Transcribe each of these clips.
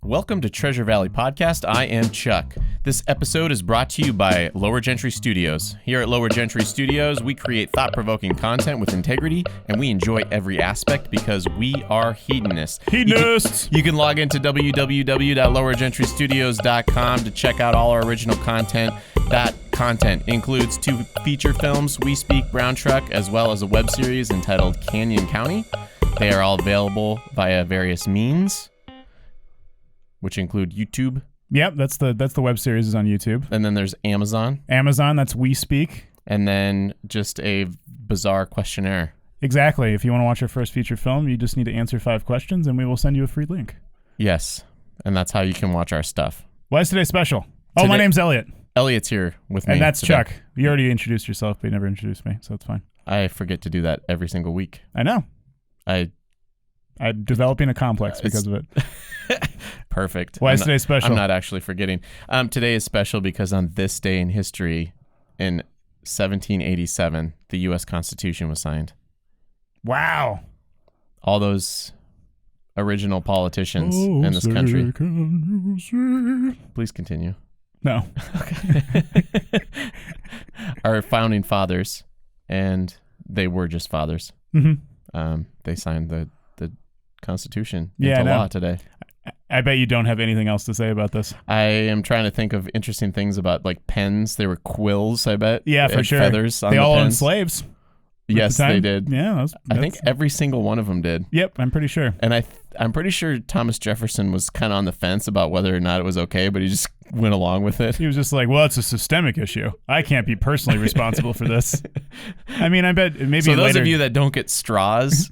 Welcome to Treasure Valley Podcast. I am Chuck. This episode is brought to you by LowerGentry Studios. Here at LowerGentry Studios, we create thought-provoking content with integrity, and we enjoy every aspect because we are hedonists. Hedonists! You can log into www.lowergentrystudios.com to check out all our original content. That content includes 2 feature films, We Speak Brown Truck, as well as a web series entitled Canyon County. They are all available via various means, which include YouTube. Yep, that's the web series is on YouTube. And then there's Amazon. Amazon, that's We Speak. And then just a bizarre questionnaire. Exactly. If you want to watch our first feature film, you just need to answer 5 questions, and we will send you a free link. Yes, and that's how you can watch our stuff. Why is today special? Oh, my name's Elliot. Elliot's here with me. And that's today. Chuck. You already introduced yourself, but you never introduced me, so it's fine. I forget to do that every single week. I know. I'm developing a complex because of it. Perfect. Why is today special? I'm not actually forgetting. Today is special because on this day in history, in 1787, the U.S. Constitution was signed. Wow. All those original politicians in this country. Please continue. No. Okay. Our founding fathers, and they were just fathers. Mm-hmm. They signed the Constitution into law today. I bet you don't have anything else to say about this. I am trying to think of interesting things about like pens. They were quills, I bet. Yeah, for sure. Feathers on they the all pens. owned slaves. Yes, they did. Yeah, I think every single one of them did. Yep, I'm pretty sure. And I'm pretty sure Thomas Jefferson was kind of on the fence about whether or not it was okay, but he just went along with it. He was just like, well, it's a systemic issue. I can't be personally responsible for this. I mean, I bet maybe So those later... of you that don't get straws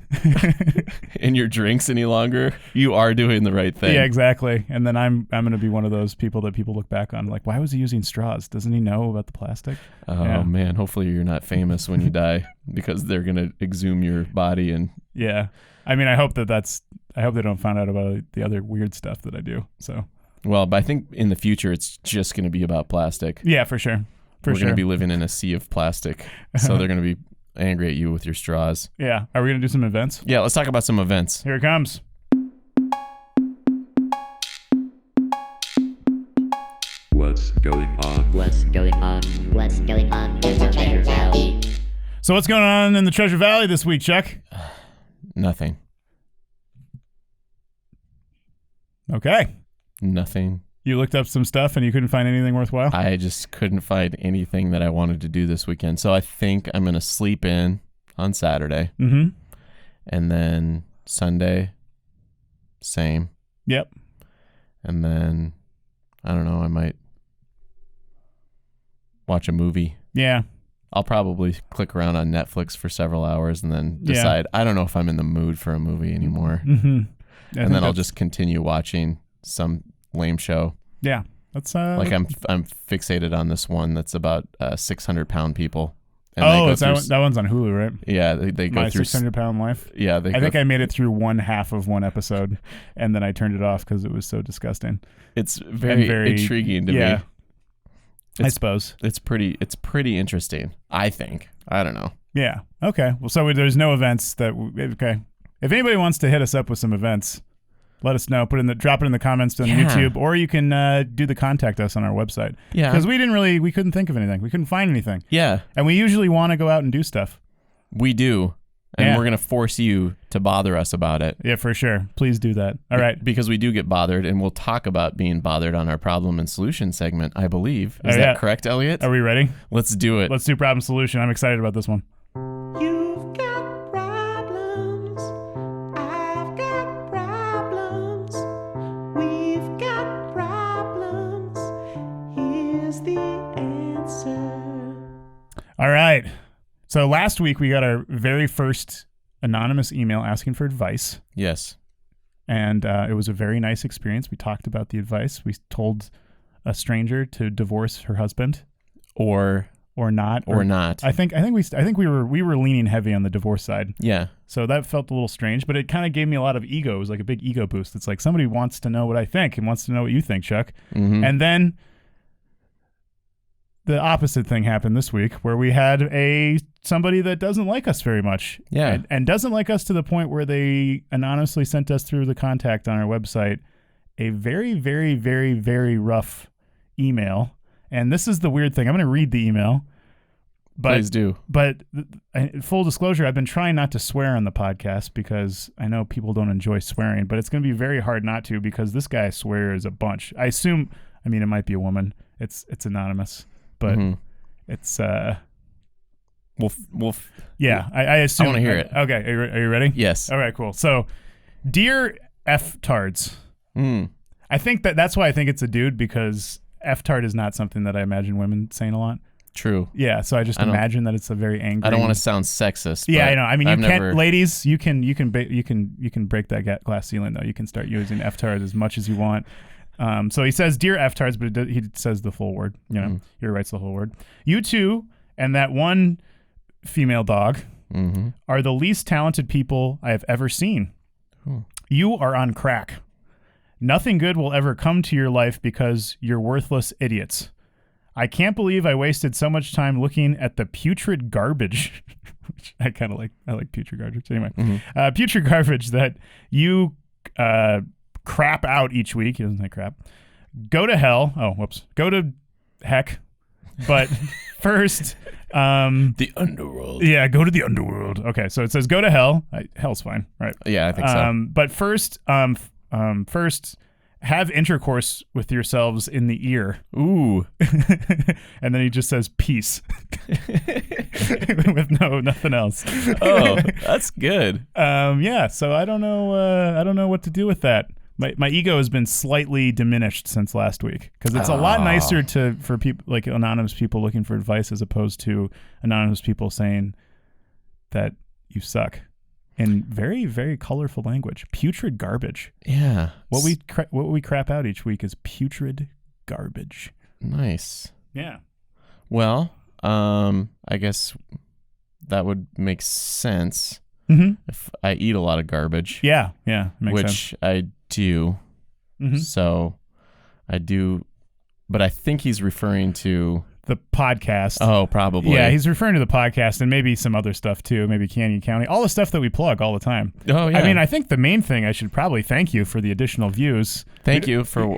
in your drinks any longer, you are doing the right thing. Yeah, exactly. And then I'm going to be one of those people that people look back on like, why was he using straws? Doesn't he know about the plastic? Oh, man. Hopefully you're not famous when you die because they're going to exhume your body. And yeah. I mean, I hope they don't find out about the other weird stuff that I do. So... Well, but I think in the future, it's just going to be about plastic. Yeah, for sure. We're going to be living in a sea of plastic. So they're going to be angry at you with your straws. Yeah. Are we going to do some events? Yeah, let's talk about some events. Here it comes. What's going on? What's going on? What's going on in the Treasure Valley? So what's going on in the Treasure Valley this week, Chuck? Nothing. Okay. Nothing. You looked up some stuff and you couldn't find anything worthwhile? I just couldn't find anything that I wanted to do this weekend. So I think I'm going to sleep in on Saturday. Mm-hmm. And then Sunday, same. Yep. And then, I don't know, I might watch a movie. Yeah. I'll probably click around on Netflix for several hours and then decide, I don't know if I'm in the mood for a movie anymore. Mm-hmm. And then I'll just continue watching some lame show. Yeah. That's like I'm fixated on this one that's about 600-pound people. And that one's on Hulu, right? Yeah, they go My through 600-pound life. Yeah, I think I made it through one half of one episode, and then I turned it off because it was so disgusting. It's very intriguing to me. I suppose it's pretty interesting. I think. I don't know. Yeah. Okay. Well, so there's no events that. Okay. If anybody wants to hit us up with some events, let us know. Drop it in the comments on YouTube, or you can do the contact us on our website. Yeah. Because we couldn't think of anything. We couldn't find anything. Yeah. And we usually want to go out and do stuff. We do. And we're going to force you to bother us about it. Yeah, for sure. Please do that. All right. Because we do get bothered, and we'll talk about being bothered on our problem and solution segment, I believe. Is that correct, Elliot? Are we ready? Let's do it. Let's do problem solution. I'm excited about this one. You've got problems. I've got problems. We've got problems. Here's the answer. All right. So last week we got our very first anonymous email asking for advice. Yes. And it was a very nice experience. We talked about the advice. We told a stranger to divorce her husband, or not, or not. I think we were leaning heavy on the divorce side. Yeah. So that felt a little strange, but it kind of gave me a lot of ego. It was like a big ego boost. It's like somebody wants to know what I think and wants to know what you think, Chuck. Mm-hmm. And then the opposite thing happened this week, where we had somebody that doesn't like us very much. Yeah. And doesn't like us to the point where they anonymously sent us through the contact on our website a very, very, very, very rough email. And this is the weird thing. I'm going to read the email. But, Please do. But full disclosure, I've been trying not to swear on the podcast because I know people don't enjoy swearing, but it's going to be very hard not to because this guy swears a bunch. I assume, I mean, it might be a woman. It's anonymous, but it's yeah. I assume. I want to hear it. Okay, are you ready? Yes. All right, cool. So, dear F-tards, I think that's why I think it's a dude because F-tard is not something that I imagine women saying a lot. True. Yeah, so I just imagine that it's a very angry. I don't want to sound sexist. Yeah, but I know. I mean, you I've can't, never... ladies. You can break that glass ceiling though. You can start using F-tards as much as you want. So he says, "Dear F-tards," but he says the full word. You know, he writes the whole word. You two and that one female dog are the least talented people I have ever seen. You are on crack. Nothing good will ever come to your life because you're worthless idiots. I can't believe I wasted so much time looking at the putrid garbage, which I kind of like. I like putrid garbage. Anyway, putrid garbage that you crap out each week. He doesn't like crap. Go to hell. Oh, whoops. Go to heck. But first... the underworld. Yeah, go to the underworld. Okay, so it says go to hell. Hell's fine, right? Yeah, I think so. But first, first... have intercourse with yourselves in the ear. Ooh. And then he just says peace. With nothing else. Oh, that's good. Yeah, so I don't know what to do with that. My ego has been slightly diminished since last week because it's a lot nicer for people like anonymous people looking for advice as opposed to anonymous people saying that you suck. In very, very colorful language. Putrid garbage. Yeah. What we crap out each week is putrid garbage. Nice. Yeah. Well, I guess that would make sense if I eat a lot of garbage. Yeah. Makes which sense. I do. So I do, but I think he's referring to the podcast. Oh, probably. Yeah, he's referring to the podcast and maybe some other stuff too, maybe Canyon County, all the stuff that we plug all the time. Oh, yeah. I mean, I think the main thing I should probably thank you for the additional views. Thank you for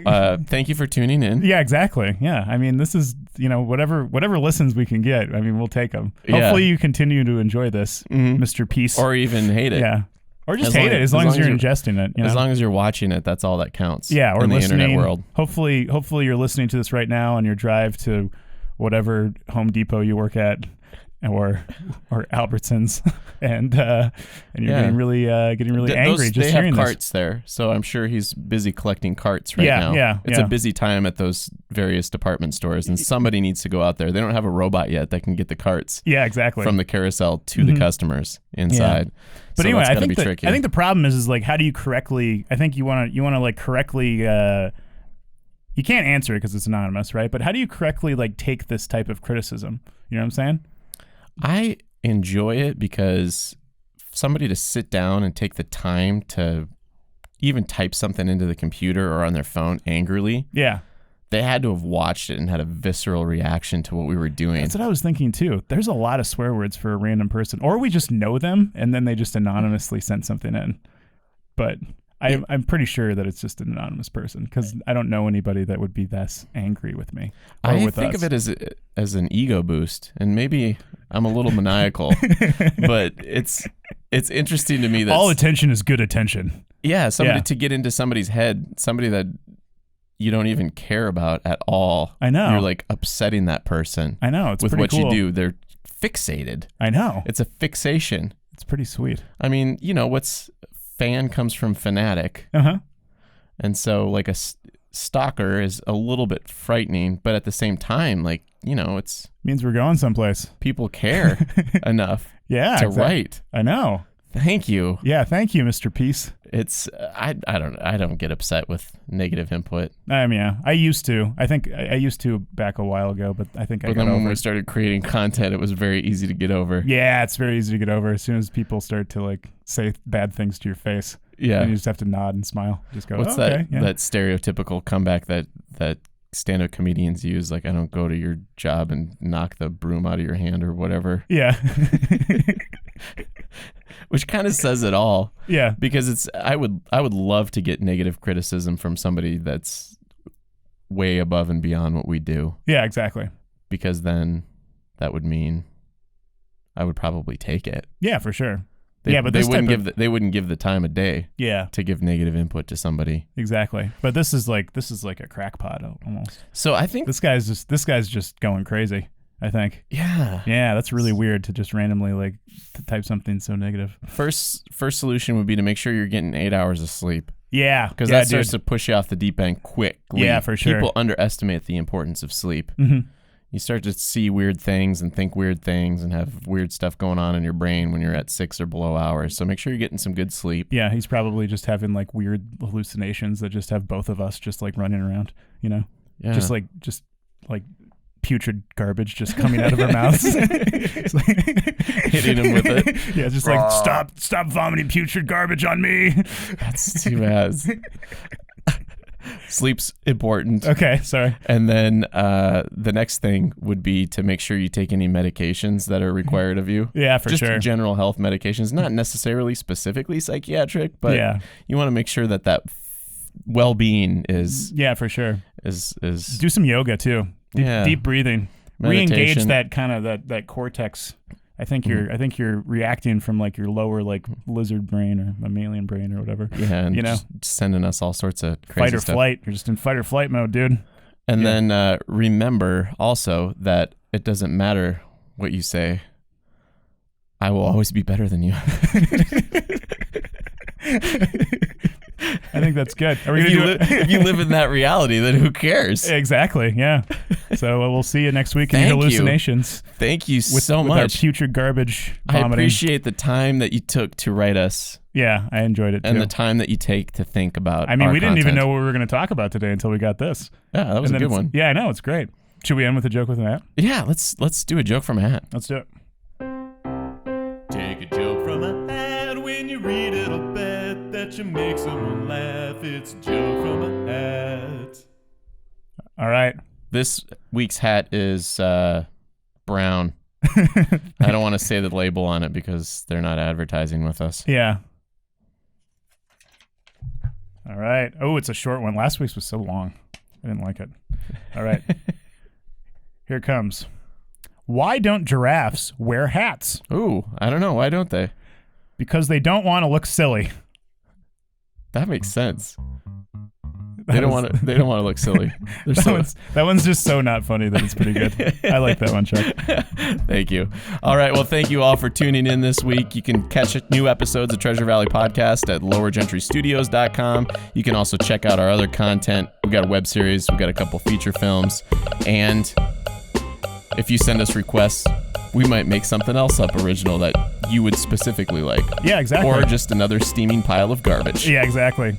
tuning in. Yeah, exactly. Yeah, I mean, this is whatever listens we can get. I mean, we'll take them. Yeah. Hopefully, you continue to enjoy this, Mr. Peace, or even hate it. Yeah. Or just hate it as long as you're ingesting it. As long as you're watching it, that's all that counts. Yeah, or in the listening. internet world. Hopefully you're listening to this right now on your drive to whatever Home Depot you work at, or Albertsons, and you're getting really angry just they hearing have this. carts there, so I'm sure he's busy collecting carts right now. Yeah, it's a busy time at those various department stores, and somebody needs to go out there. They don't have a robot yet that can get the carts. Yeah, exactly. From the carousel to the customers inside. Yeah. But so anyway, that's I think tricky. I think the problem is like how do you correctly? I think you want to like correctly. You can't answer it because it's anonymous, right? But how do you correctly like take this type of criticism? You know what I'm saying? I enjoy it because somebody to sit down and take the time to even type something into the computer or on their phone angrily. Yeah. They had to have watched it and had a visceral reaction to what we were doing. That's what I was thinking too. There's a lot of swear words for a random person, or we just know them and then they just anonymously sent something in. But I'm pretty sure that it's just an anonymous person because I don't know anybody that would be this angry with me. Or I with think us. of it as an ego boost, and maybe I'm a little maniacal, but it's interesting to me that all attention is good attention. Yeah, to get into somebody's head, somebody that you don't even care about at all. I know. You're like upsetting that person. I know. It's with pretty what cool. you do. They're fixated. I know. It's a fixation. It's pretty sweet. I mean, what's fan comes from fanatic. And so like a stalker is a little bit frightening, but at the same time, like, it's means we're going someplace. People care enough to write. I know. Thank you. Yeah, thank you, Mr. Peace. It's I don't get upset with negative input. Yeah, I used to. I think I used to back a while ago, but I think I got then over when we it. started creating content, it was very easy to get over. Yeah, it's very easy to get over as soon as people start to like say bad things to your face. Yeah, and you just have to nod and smile. Just go. What's okay, that stereotypical comeback that stand-up comedians use? Like, I don't go to your job and knock the broom out of your hand or whatever. Yeah. Which kind of says it all. Yeah. Because I would love to get negative criticism from somebody that's way above and beyond what we do. Yeah, exactly. Because then that would mean I would probably take it. Yeah, for sure. But they wouldn't give the time of day. Yeah. To give negative input to somebody. Exactly. But this is like a crackpot almost. So I think this guy's just going crazy. I think. Yeah. Yeah, that's really weird to just randomly like to type something so negative. First solution would be to make sure you're getting 8 hours of sleep. Yeah. Because that starts to push you off the deep end quickly. Yeah, for sure. People underestimate the importance of sleep. Mm-hmm. You start to see weird things and think weird things and have weird stuff going on in your brain when you're at 6 or below hours. So make sure you're getting some good sleep. Yeah, he's probably just having like weird hallucinations that just have both of us just like running around, you know? Yeah. Just like putrid garbage just coming out of our mouths. It's like hitting him with it. Yeah, just like stop vomiting putrid garbage on me. That's too bad. Sleep's important. Okay, sorry. And then the next thing would be to make sure you take any medications that are required of you. Yeah, for sure. Just general health medications, not necessarily specifically psychiatric, but you want to make sure that well-being is. Yeah, for sure. Is do some yoga too. Deep breathing. Meditation. Re-engage that kind of that cortex. I think you're reacting from like your lower like lizard brain or mammalian brain or whatever. Yeah, and just sending us all sorts of crazy fight or stuff. flight. You're just in fight or flight mode, dude. And then remember also that it doesn't matter what you say. I will always be better than you. I think that's good. If you live in that reality, then who cares? Exactly. Yeah. So we'll see you next week in your hallucinations. Thank you so with much. Our putrid garbage vomiting. I appreciate the time that you took to write us. Yeah, I enjoyed it too. And the time that you take to think about. I mean, we didn't content. even know what we were going to talk about today until we got this. Yeah, that was a good one. Yeah, I know. It's great. Should we end with a joke with a hat? Yeah, let's do a joke from a hat. Let's do it. Take a joke from a hat. When you read it, I'll bet that you make someone laugh. It's a joke from a hat. All right. This week's hat is brown. I don't want to say the label on it because they're not advertising with us. Yeah. All right. Oh, it's a short one. Last week's was so long. I didn't like it. All right. Here it comes. Why don't giraffes wear hats? Ooh, I don't know. Why don't they? Because they don't want to look silly. That makes sense. They don't want to look silly. That one's just so not funny that it's pretty good. I like that one, Chuck. Thank you. All right. Well, thank you all for tuning in this week. You can catch new episodes of Treasure Valley Podcast at LowerGentryStudios.com. You can also check out our other content. We've got a web series. We've got a couple feature films. And if you send us requests, we might make something else up original that you would specifically like. Yeah, exactly. Or just another steaming pile of garbage. Yeah, exactly.